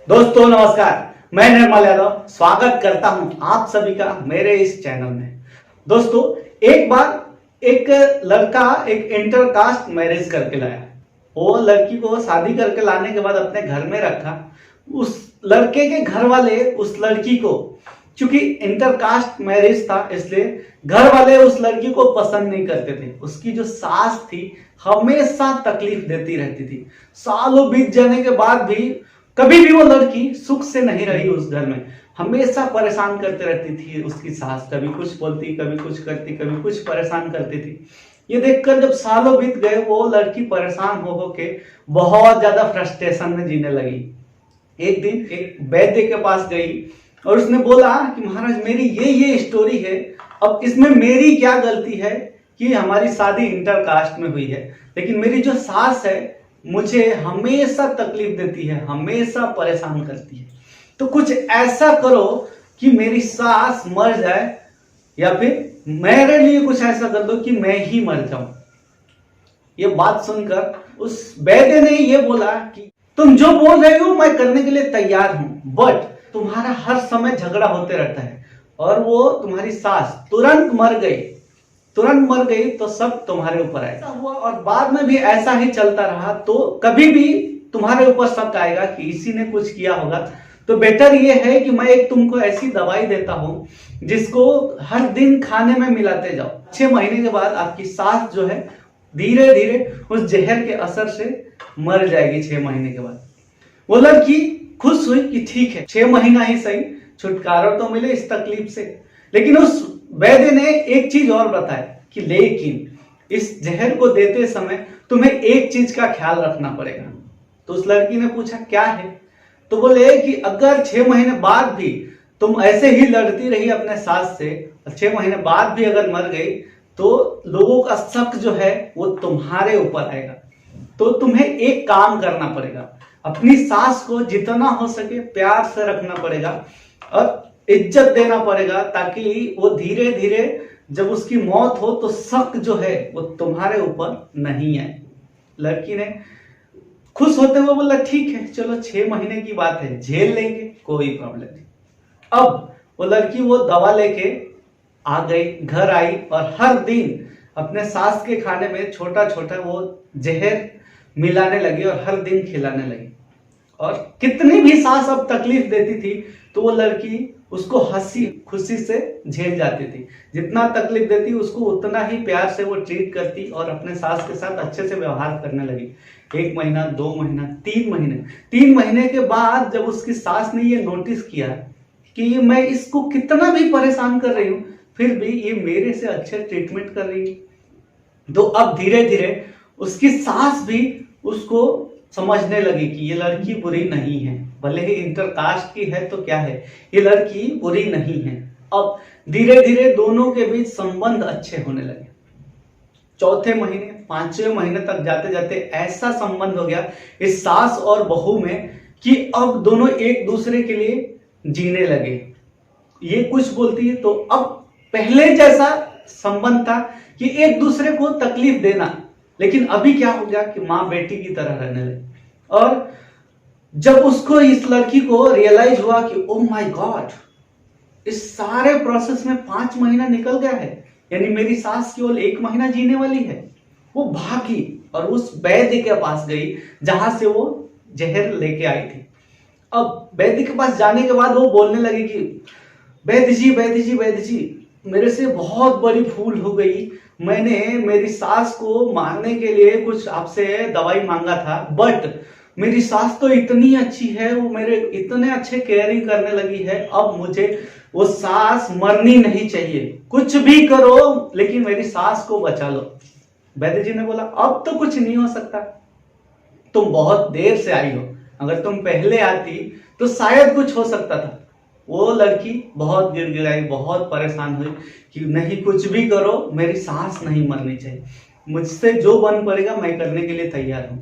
दोस्तों नमस्कार, मैं निर्मल यादव स्वागत करता हूं आप सभी का मेरे इस चैनल में। दोस्तों, एक बार एक लड़का एक इंटरकास्ट मैरिज करके लाया। वो लड़की को शादी करके लाने के बाद अपने घर में रखा। उस लड़के के घर वाले उस लड़की को, चूंकि इंटरकास्ट मैरिज था इसलिए घर वाले उस लड़की को पसंद नहीं करते थे। उसकी जो सास थी हमेशा तकलीफ देती रहती थी। सालों बीत जाने के बाद भी कभी भी वो लड़की सुख से नहीं रही उस घर में। हमेशा परेशान करते रहती थी उसकी सास, कभी कुछ बोलती, कभी कुछ करती, कभी कुछ परेशान करती थी। ये देखकर जब सालों बीत गए वो लड़की परेशान हो के बहुत ज्यादा फ्रस्ट्रेशन में जीने लगी। एक दिन एक वैद्य के पास गई और उसने बोला कि महाराज मेरी ये स्टोरी है, अब इसमें मेरी क्या गलती है कि हमारी शादी इंटरकास्ट में हुई है, लेकिन मेरी जो सास है मुझे हमेशा तकलीफ देती है, हमेशा परेशान करती है। तो कुछ ऐसा करो कि मेरी सास मर जाए, या फिर मेरे लिए कुछ ऐसा कर दो कि मैं ही मर जाऊं। ये बात सुनकर उस वैद्य ने ये बोला कि तुम जो बोल रहे हो मैं करने के लिए तैयार हूं, बट तुम्हारा हर समय झगड़ा होते रहता है और वो तुम्हारी सास तुरंत मर गई तो सब तुम्हारे ऊपर आएगा। हुआ और बाद में भी ऐसा ही चलता रहा तो कभी भी तुम्हारे ऊपर शक आएगा कि इसी ने कुछ किया होगा। तो बेटर ये है कि मैं एक तुमको ऐसी दवाई देता हूं जिसको हर दिन खाने में मिलाते जाओ। 6 महीने के बाद आपकी सास जो है धीरे धीरे उस जहर के असर से मर जाएगी। 6 महीने के बाद वो लड़की खुश हुई कि ठीक है 6 महीना ही सही, छुटकारा तो मिले इस तकलीफ से। लेकिन उस वैद्य ने एक चीज और बताया कि लेकिन इस जहर को देते समय तुम्हें एक चीज का ख्याल रखना पड़ेगा। तो उस लड़की ने पूछा क्या है? तो बोले कि अगर 6 महीने बाद भी तुम ऐसे ही लड़ती रही अपने सास से, 6 महीने बाद भी अगर मर गई तो लोगों का शक जो है वो तुम्हारे ऊपर आएगा। तो तुम्हें एक काम करना पड़ेगा, अपनी सास को जितना हो सके प्यार से रखना पड़ेगा और इज्जत देना पड़ेगा, ताकि वो धीरे धीरे जब उसकी मौत हो तो शक जो है वो तुम्हारे ऊपर नहीं आए। लड़की ने खुश होते हुए बोला ठीक है चलो 6 महीने की बात है, झेल लेंगे, कोई प्रॉब्लम नहीं। अब वो लड़की वो दवा लेके आ गई, घर आई और हर दिन अपने सास के खाने में छोटा छोटा वो जहर मिलाने लगी और हर दिन खिलाने लगी। और कितनी भी सास अब तकलीफ देती थी तो वो लड़की उसको हंसी खुशी से झेल जाती थी। जितना तकलीफ देती उसको उतना ही प्यार से वो ट्रीट करती और अपने सास के साथ अच्छे से व्यवहार करने लगी। 1 महीना, 2 महीना, 3 महीने के बाद जब उसकी सास ने ये नोटिस किया कि मैं इसको कितना भी परेशान कर रही हूं फिर भी ये मेरे से अच्छे ट्रीटमेंट कर रही है, तो अब धीरे धीरे उसकी सास भी उसको समझने लगी कि ये लड़की बुरी नहीं है, भले ही इंटरकास्ट की है तो क्या है, ये लड़की बुरी नहीं है। अब धीरे धीरे दोनों के बीच संबंध अच्छे होने लगे। 4थे महीने, 5वें महीने तक जाते जाते ऐसा संबंध हो गया इस सास और बहू में कि अब दोनों एक दूसरे के लिए जीने लगे। ये कुछ बोलती है तो अब पहले जैसा संबंध था कि एक दूसरे को तकलीफ देना, लेकिन अभी क्या हो गया कि माँ बेटी की तरह रहने लगी। और जब उसको, इस लड़की को रियलाइज हुआ कि ओ माय गॉड, इस सारे प्रोसेस में 5 महीना निकल गया है, यानी मेरी सास केवल 1 महीना जीने वाली है, वो भागी और उस वैद्य के पास गई जहां से वो जहर लेके आई थी। अब वैद्य के पास जाने के बाद वो बोलने लगी कि वैद्य जी मेरे से बहुत बड़ी भूल हो गई, मैंने मेरी सास को मारने के लिए कुछ आपसे दवाई मांगा था, बट मेरी सास तो इतनी अच्छी है, वो मेरे इतने अच्छे केयरिंग करने लगी है, अब मुझे वो सास मरनी नहीं चाहिए, कुछ भी करो लेकिन मेरी सास को बचा लो। वैद्य जी ने बोला अब तो कुछ नहीं हो सकता, तुम बहुत देर से आई हो, अगर तुम पहले आती तो शायद कुछ हो सकता था। वो लड़की बहुत गिड़गिड़ाई, बहुत परेशान हुई कि नहीं कुछ भी करो मेरी सास नहीं मरनी चाहिए, मुझसे जो बन पड़ेगा मैं करने के लिए तैयार हूं।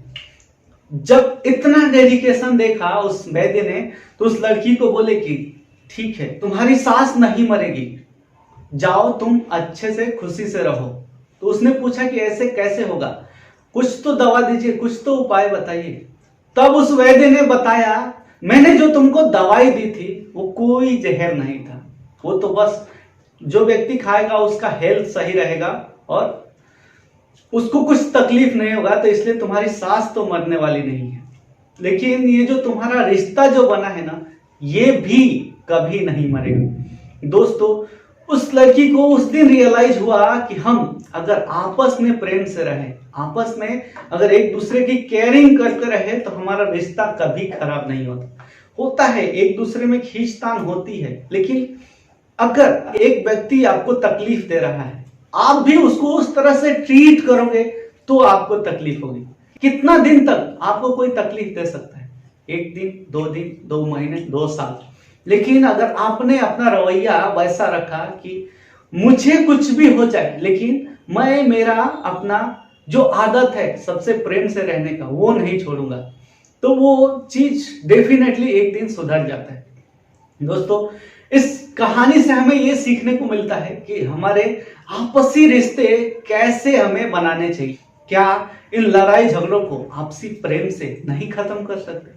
जब इतना डेडिकेशन देखा उस वैद्य ने तो उस लड़की को बोले कि ठीक है तुम्हारी सास नहीं मरेगी, जाओ तुम अच्छे से खुशी से रहो। तो उसने पूछा कि ऐसे कैसे होगा, कुछ तो दवा दीजिए, कुछ तो उपाय बताइए। तब उस वैद्य ने बताया मैंने जो तुमको दवाई दी थी वो कोई जहर नहीं था, वो तो बस जो व्यक्ति खाएगा उसका हेल्थ सही रहेगा और उसको कुछ तकलीफ नहीं होगा, तो इसलिए तुम्हारी सास तो मरने वाली नहीं है। लेकिन ये जो तुम्हारा रिश्ता जो बना है ना, ये भी कभी नहीं मरेगा। दोस्तों, उस लड़की को उस दिन रियलाइज हुआ कि हम अगर आपस में प्रेम से रहे, आपस में अगर एक दूसरे की केयरिंग करते रहे, तो हमारा रिश्ता कभी खराब नहीं होता है। एक दूसरे में खींचतान होती है, लेकिन अगर एक व्यक्ति आपको तकलीफ दे रहा है, आप भी उसको उस तरह से ट्रीट करोगे तो आपको तकलीफ होगी। कितना दिन तक आपको कोई तकलीफ दे सकता है? 1 दिन, 2 दिन, 2 महीने, 2 साल। लेकिन अगर आपने अपना रवैया वैसा रखा कि मुझे कुछ भी हो जाए, लेकिन मैं मेरा अपना जो आदत है सबसे प्रेम से रहने का वो नहीं छोड़ूंगा, तो वो चीज डेफिनेटली एक दिन सुधर जाता है। दोस्तों, इस कहानी से हमें ये सीखने को मिलता है कि हमारे आपसी रिश्ते कैसे हमें बनाने चाहिए। क्या इन लड़ाई झगड़ों को आपसी प्रेम से नहीं खत्म कर सकते?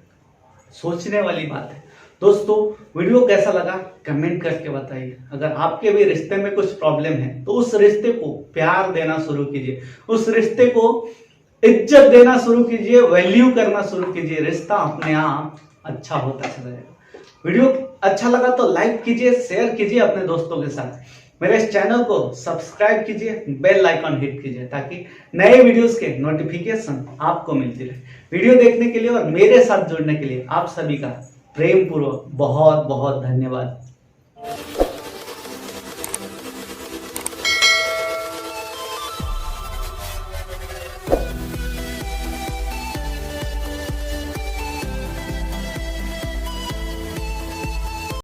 सोचने वाली बात है। दोस्तों, वीडियो कैसा लगा कमेंट करके बताइए। अगर आपके भी रिश्ते में कुछ प्रॉब्लम है तो उस रिश्ते को प्यार देना शुरू कीजिए, उस रिश्ते को इज्जत देना शुरू कीजिए, वैल्यू करना शुरू कीजिए। रिश्ता अपने आप अच्छा होता चला जाएगा। वीडियो अच्छा लगा तो लाइक कीजिए, शेयर कीजिए अपने दोस्तों के साथ। मेरे इस चैनल को सब्सक्राइब कीजिए, बेल आइकॉन हिट कीजिए ताकि नए वीडियोस के नोटिफिकेशन आपको मिलती रहे। वीडियो देखने के लिए और मेरे साथ जुड़ने के लिए आप सभी का प्रेम पूर्वक बहुत बहुत धन्यवाद।